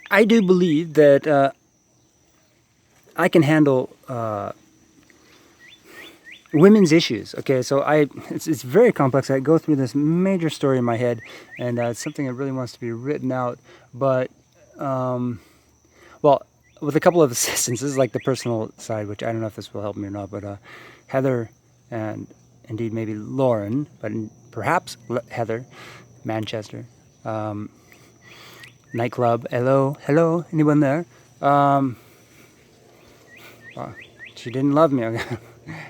I do believe that I can handle women's issues. Okay, so it's very complex. I go through this major story in my head, and it's something that really wants to be written out. But well, with a couple of assistants, this is like the personal side, which I don't know if this will help me or not. But Heather and indeed maybe Lauren, but perhaps Heather, Manchester, nightclub. Hello, anyone there? Well, she didn't love me. Okay.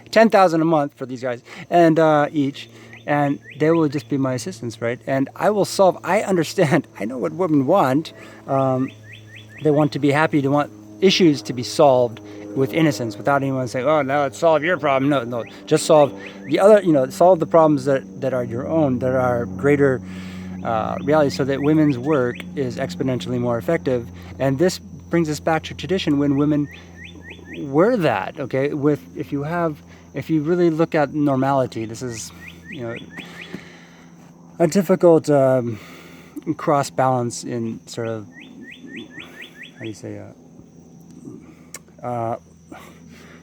10,000 a month for these guys, and each, and they will just be my assistants, right? And I will solve. I understand. I know what women want. They want to be happy. They want issues to be solved with innocence, without anyone saying, "Oh, now let's solve your problem." No, just solve the other. Solve the problems that are your own, that are greater reality, so that women's work is exponentially more effective. And this brings us back to tradition when women were that, okay? If you really look at normality, this is a difficult cross balance in sort of, how do you say,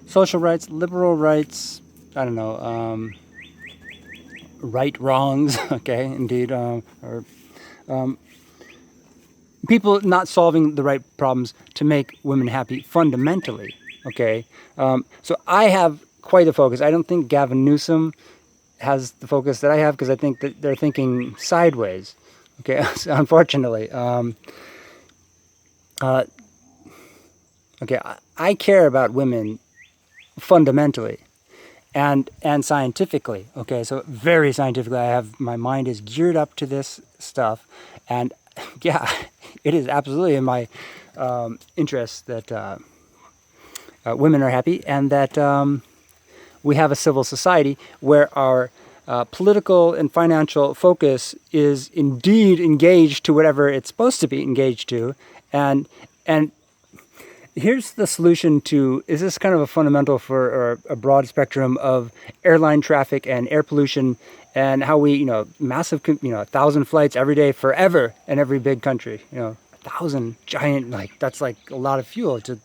social rights, liberal rights, I don't know, right wrongs, okay, indeed, or people not solving the right problems to make women happy fundamentally. Okay, so I have quite a focus. I don't think Gavin Newsom has the focus that I have, because I think that they're thinking sideways. Okay, unfortunately. Okay, I care about women fundamentally and scientifically. Okay, so very scientifically, my mind is geared up to this stuff, and yeah, it is absolutely in my interest that women are happy, and that we have a civil society where our political and financial focus is indeed engaged to whatever it's supposed to be engaged to. And here's the solution to, is this kind of a fundamental for a broad spectrum of airline traffic and air pollution, and how we, massive, 1,000 flights every day forever in every big country, 1,000 giant, that's like a lot of fuel to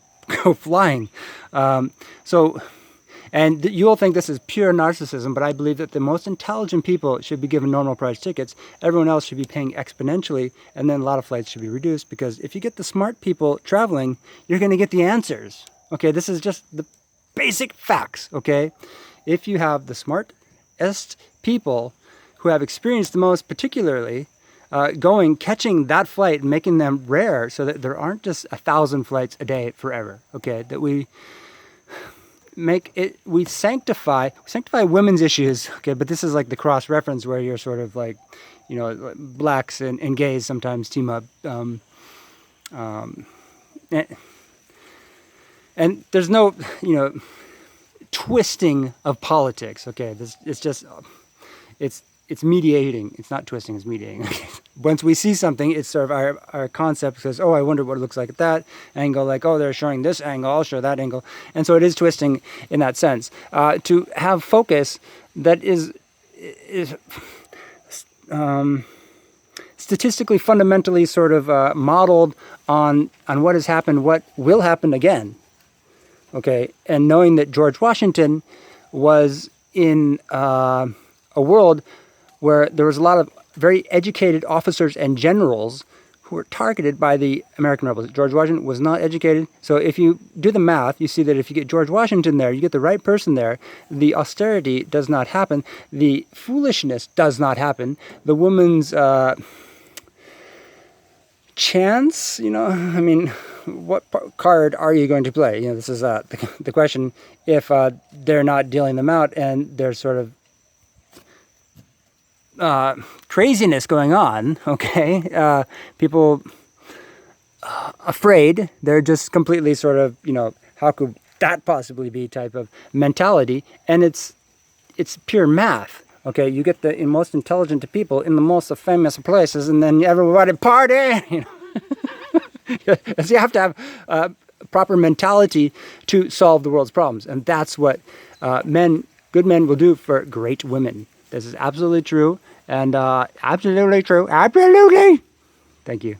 go flying. And you'll think this is pure narcissism, but I believe that the most intelligent people should be given normal price tickets. Everyone else should be paying exponentially, and then a lot of flights should be reduced, because if you get the smart people traveling, you're going to get the answers. Okay, this is just the basic facts, okay? If you have the smartest people who have experienced the most, particularly catching that flight and making them rare, so that there aren't just 1,000 flights a day forever. Okay, that we sanctify women's issues. Okay, but this is like the cross reference where you're sort of like, blacks and gays sometimes team up. And there's no, twisting of politics. Okay, it's mediating. It's not twisting, it's mediating. Once we see something, it's sort of our concept says, oh, I wonder what it looks like at that angle. Like, oh, they're showing this angle, I'll show that angle. And so it is twisting in that sense. To have focus that is statistically, fundamentally sort of modeled on what has happened, what will happen again. Okay, and knowing that George Washington was in a world where there was a lot of very educated officers and generals who were targeted by the American rebels. George Washington was not educated. So if you do the math, you see that if you get George Washington there, you get the right person there, the austerity does not happen, the foolishness does not happen, the woman's chance, what card are you going to play? This is the question. If they're not dealing them out, and they're sort of craziness going on, okay? People afraid, they're just completely sort of, how could that possibly be type of mentality? And it's pure math, okay? You get the most intelligent people in the most famous places, and then everybody party, So you have to have proper mentality to solve the world's problems. And that's what good men will do for great women. This is absolutely true, and absolutely true. Absolutely. Thank you.